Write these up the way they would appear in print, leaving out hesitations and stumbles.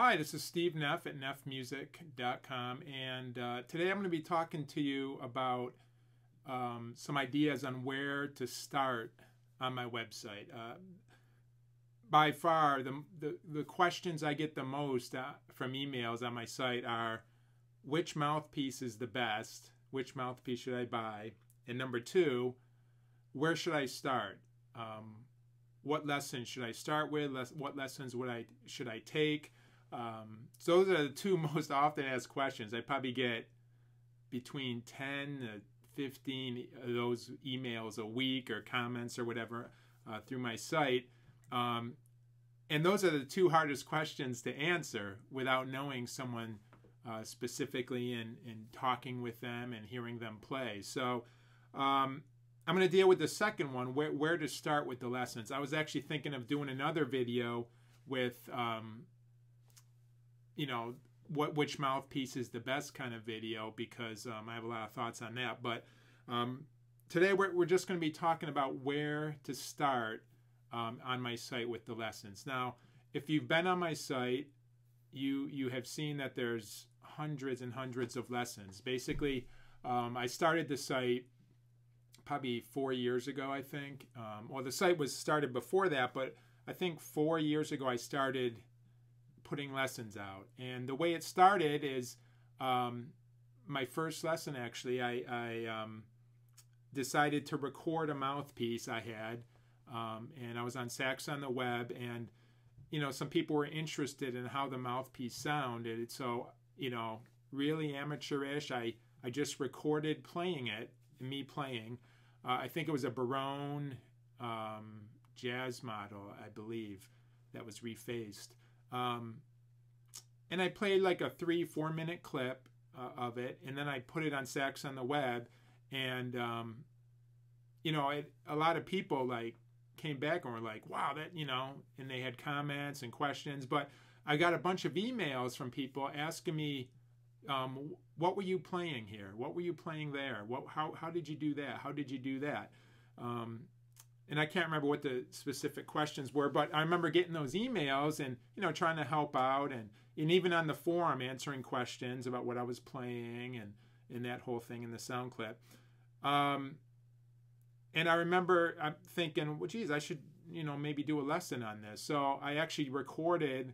Hi, this is Steve Neff at Neffmusic.com, and today I'm going to be talking to you about some ideas on where to start on my website. By far, the questions I get the most from emails on my site are, which mouthpiece is the best? Which mouthpiece should I buy? And number two, where should I start? What lessons should I start with? What lessons should I take? So those are the two most often asked questions. I probably get between 10 to 15 of those emails a week or comments or whatever through my site. And those are the two hardest questions to answer without knowing someone specifically and talking with them and hearing them play. So I'm going to deal with the second one, where to start with the lessons. I was actually thinking of doing another video with which mouthpiece is the best kind of video, because I have a lot of thoughts on that. But today we're just going to be talking about where to start on my site with the lessons. Now, if you've been on my site, you have seen that there's hundreds and hundreds of lessons. Basically, I started the site probably 4 years ago, I think. Well, the site was started before that, but I think 4 years ago I started putting lessons out. And the way it started is my first lesson, actually, I decided to record a mouthpiece I had, and I was on Sax on the Web, and some people were interested in how the mouthpiece sounded. So really amateurish, I just recorded playing it, me playing. I think it was a Barone jazz model, I believe, that was refaced. And I played like a 3-4 minute clip of it, and then I put it on Sax on the Web, and a lot of people came back and were like, wow, that, and they had comments and questions. But I got a bunch of emails from people asking me, what were you playing here? What were you playing there? How did you do that? How did you do that? And I can't remember what the specific questions were, but I remember getting those emails and, trying to help out, and even on the forum answering questions about what I was playing and that whole thing in the sound clip. And I remember thinking, well, geez, I should, maybe do a lesson on this. So I actually recorded,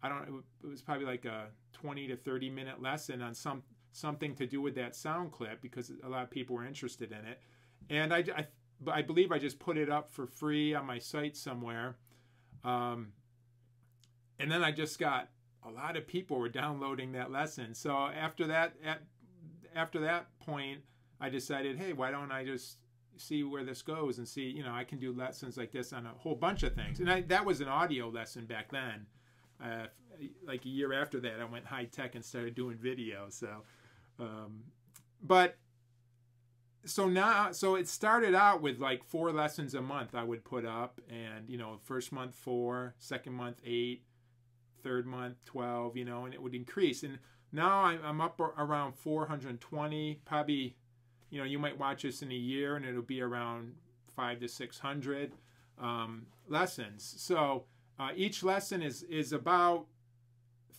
it was probably like a 20 to 30 minute lesson on something to do with that sound clip, because a lot of people were interested in it. And I believe I just put it up for free on my site somewhere. And then I just got a lot of people were downloading that lesson. So after that point, I decided, hey, why don't I just see where this goes and see, I can do lessons like this on a whole bunch of things. And that was an audio lesson back then. Like a year after that, I went high tech and started doing video. So, so it started out with like 4 lessons a month I would put up, and first month 4, second month 8, third month 12, and it would increase. And now I'm up around 420, probably. You might watch this in a year and it'll be around 500 to 600 lessons. So each lesson is about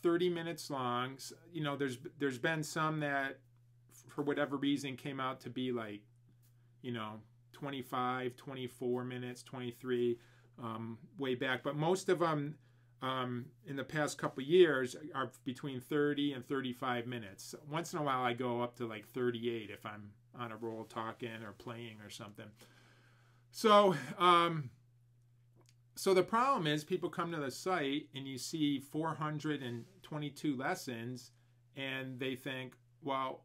30 minutes long. There's been some that, for whatever reason, came out to be like, 25, 24 minutes, 23 way back. But most of them in the past couple years are between 30 and 35 minutes. Once in a while I go up to like 38 if I'm on a roll talking or playing or something. So so the problem is, people come to the site and you see 422 lessons and they think, well,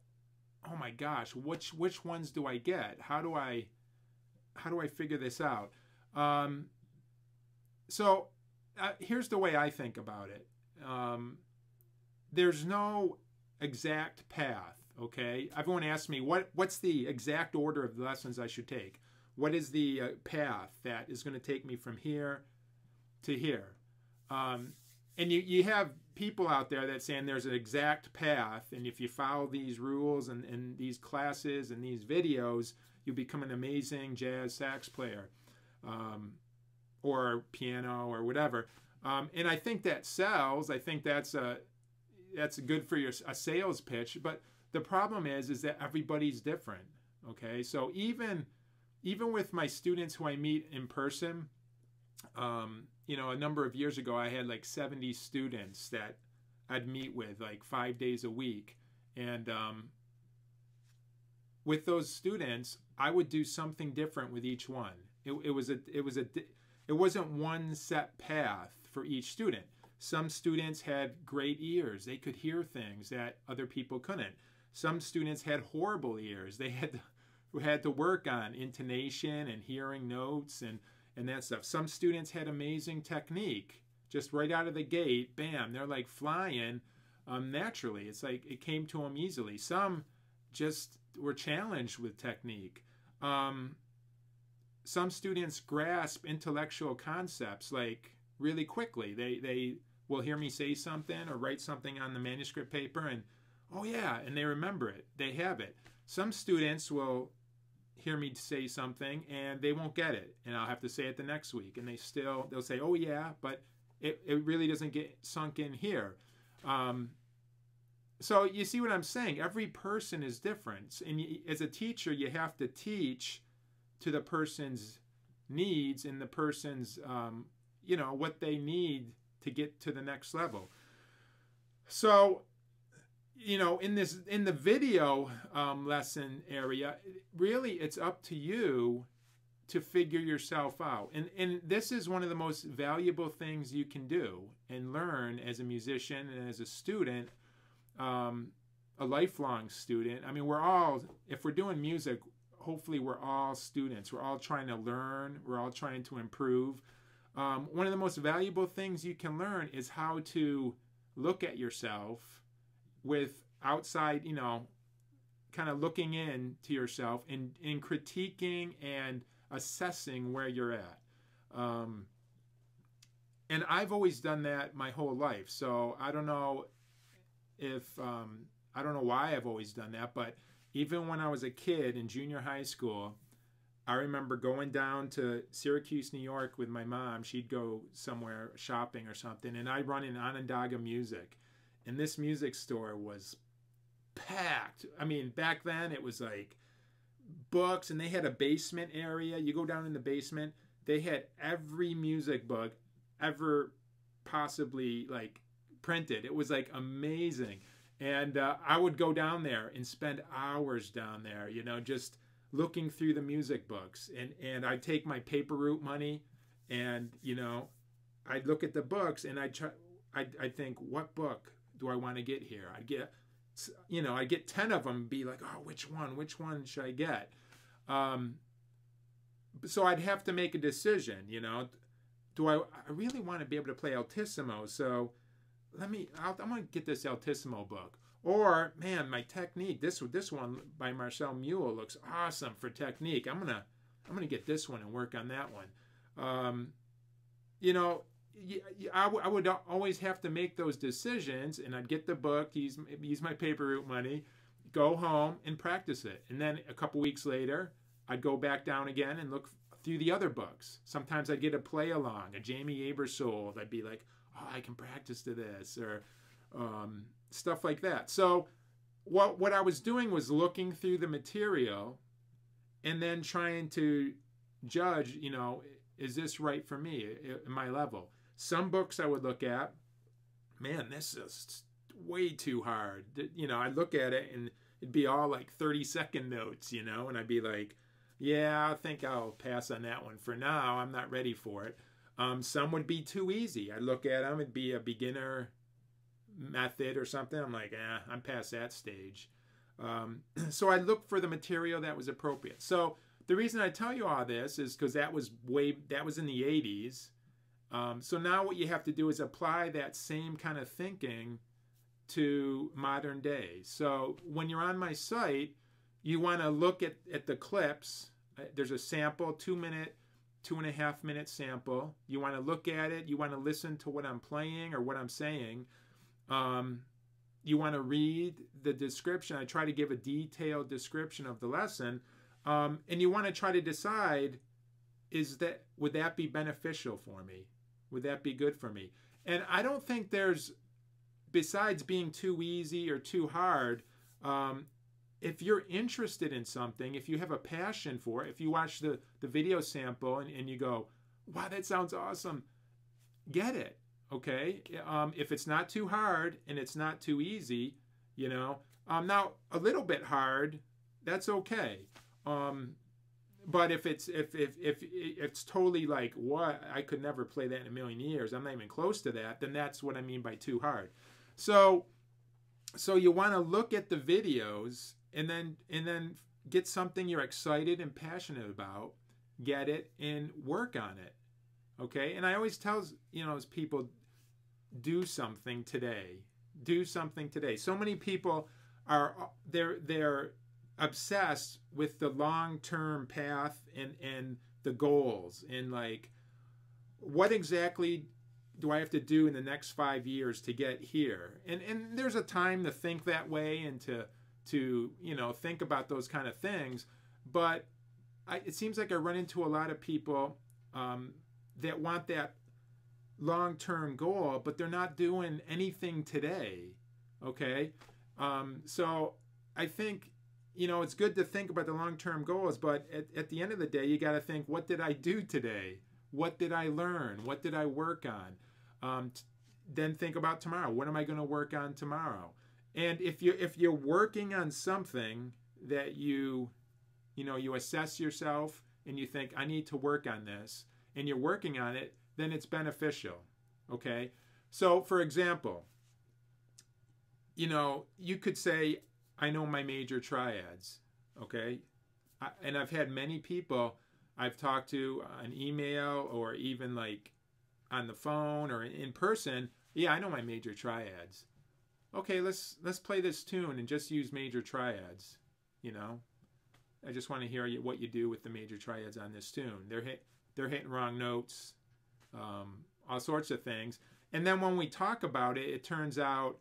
oh my gosh, which ones do I get? How do I figure this out? Here's the way I think about it. There's no exact path, okay? Everyone asks me, what's the exact order of the lessons I should take? What is the path that is going to take me from here to here? And you have people out there that saying there's an exact path, and if you follow these rules and these classes and these videos, you become an amazing jazz sax player, or piano or whatever. And I think that sells. I think that's good for a sales pitch. But the problem is that everybody's different. Okay, so even with my students who I meet in person, you know, a number of years ago, I had like 70 students that I'd meet with like 5 days a week, and with those students, I would do something different with each one. It wasn't one set path for each student. Some students had great ears; they could hear things that other people couldn't. Some students had horrible ears; they had to work on intonation and hearing notes and that stuff. Some students had amazing technique. Just right out of the gate, bam, they're like flying naturally. It's like it came to them easily. Some just were challenged with technique. Some students grasp intellectual concepts like really quickly. They will hear me say something or write something on the manuscript paper and, oh yeah, and they remember it. They have it. Some students will hear me say something and they won't get it, and I'll have to say it the next week, and they'll say, oh yeah, but it really doesn't get sunk in here. So you see what I'm saying? Every person is different, and as a teacher, you have to teach to the person's needs and the person's you know, what they need to get to the next level. So, you know, in the video lesson area, really it's up to you to figure yourself out. And this is one of the most valuable things you can do and learn as a musician and as a student, a lifelong student. I mean, we're all, if we're doing music, hopefully we're all students. We're all trying to learn. We're all trying to improve. One of the most valuable things you can learn is how to look at yourself with outside, you know, kind of looking in to yourself and critiquing and assessing where you're at. And I've always done that my whole life. So I don't know I don't know why I've always done that, but even when I was a kid in junior high school, I remember going down to Syracuse, New York with my mom. She'd go somewhere shopping or something, and I'd run in Onondaga Music. And this music store was packed. I mean, back then it was like books, and they had a basement area. You go down in the basement, they had every music book ever possibly like printed. It was like amazing. And I would go down there and spend hours down there, you know, just looking through the music books. And I'd take my paper route money and, you know, I'd look at the books and I'd think, what book do I want to get here? I'd get, you know, I'd get 10 of them and be like, oh, which one should I get? So I'd have to make a decision, you know, I really want to be able to play altissimo, so I'm going to get this altissimo book. Or, man, my technique, this one by Marcel Mule looks awesome for technique. I'm gonna get this one and work on that one. You know, I would always have to make those decisions, and I'd get the book, use my paper route money, go home and practice it. And then a couple weeks later, I'd go back down again and look through the other books. Sometimes I'd get a play along, a Jamie Aebersold. I'd be like, oh, I can practice to this, or stuff like that. So what I was doing was looking through the material and then trying to judge, you know, is this right for me at my level? Some books I would look at, man, this is way too hard. You know, I'd look at it and it'd be all like 30-second notes, you know, and I'd be like, yeah, I think I'll pass on that one for now. I'm not ready for it. Some would be too easy. I'd look at them, it'd be a beginner method or something. I'm like, I'm past that stage. So I'd look for the material that was appropriate. So the reason I tell you all this is because that was in the 80s. So now what you have to do is apply that same kind of thinking to modern day. So when you're on my site, you want to look at the clips. There's a sample, 2-minute, 2.5-minute sample. You want to look at it. You want to listen to what I'm playing or what I'm saying. You want to read the description. I try to give a detailed description of the lesson. And you want to try to decide, would that be beneficial for me? Would that be good for me? And I don't think there's, besides being too easy or too hard, if you're interested in something, if you have a passion for it, if you watch the video sample and you go, wow, that sounds awesome, get it, okay? If it's not too hard and it's not too easy, you know, now a little bit hard, that's okay. But if it's totally like, what, I could never play that in a million years, I'm not even close to that, then that's what I mean by too hard. So you want to look at the videos and then get something you're excited and passionate about, get it, and work on it. Okay? And I always tell, people, do something today. Do something today. So many people they're obsessed with the long-term path and the goals, and like, what exactly do I have to do in the next 5 years to get here? And there's a time to think that way and to think about those kind of things. But it seems like I run into a lot of people that want that long-term goal, but they're not doing anything today. Okay? So I think, it's good to think about the long-term goals, but at the end of the day, you got to think, what did I do today? What did I learn? What did I work on? Then think about tomorrow. What am I going to work on tomorrow? And if you're working on something that you assess yourself and you think, I need to work on this, and you're working on it, then it's beneficial. Okay? So, for example, you could say, I know my major triads. Okay? And I've had many people I've talked to on email or even like on the phone or in person. Yeah, I know my major triads. Okay, let's play this tune and just use major triads. I just want to hear what you do with the major triads on this tune. They're hitting wrong notes, all sorts of things. And then when we talk about it, it turns out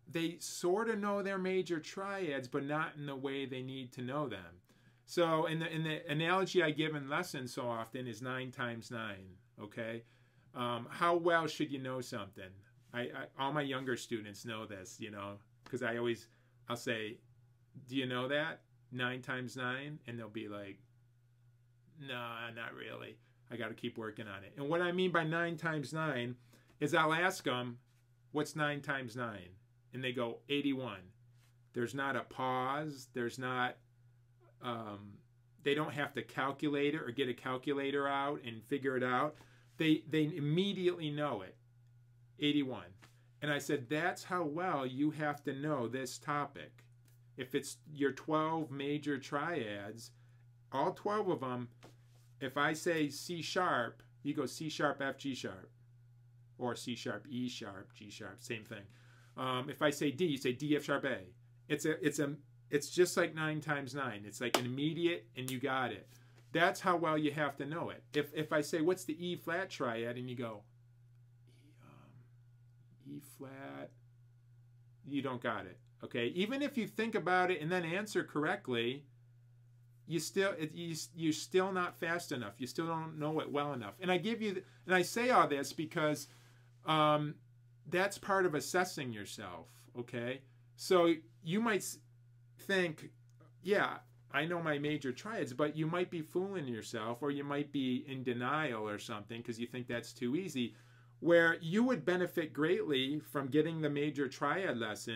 they sort of know their major triads, but not in the way they need to know them. So in the analogy I give in lessons so often is 9 times 9. Okay, how well should you know something? All my younger students know this, because I'll say, do you know that 9 times 9? And they'll be like, no, not really. I got to keep working on it. And what I mean by 9 times 9 is I'll ask them, what's 9 times 9? And they go, 81. There's not a pause. There's not, they don't have to calculate it or get a calculator out and figure it out. They immediately know it. 81. And I said, that's how well you have to know this topic. If it's your 12 major triads, all 12 of them, if I say C sharp, you go C sharp, F, G sharp. Or C sharp, E sharp, G sharp, same thing. If I say D, you say D, F sharp, A. It's just like 9 times 9. It's like an immediate, and you got it. That's how well you have to know it. If I say, what's the E flat triad, and you go, E flat, you don't got it. Okay, even if you think about it and then answer correctly, you're still not fast enough. You still don't know it well enough. And I say all this because that's part of assessing yourself. Okay, so you might think, yeah, I know my major triads, but you might be fooling yourself, or you might be in denial or something because you think that's too easy, where you would benefit greatly from getting the major triad lesson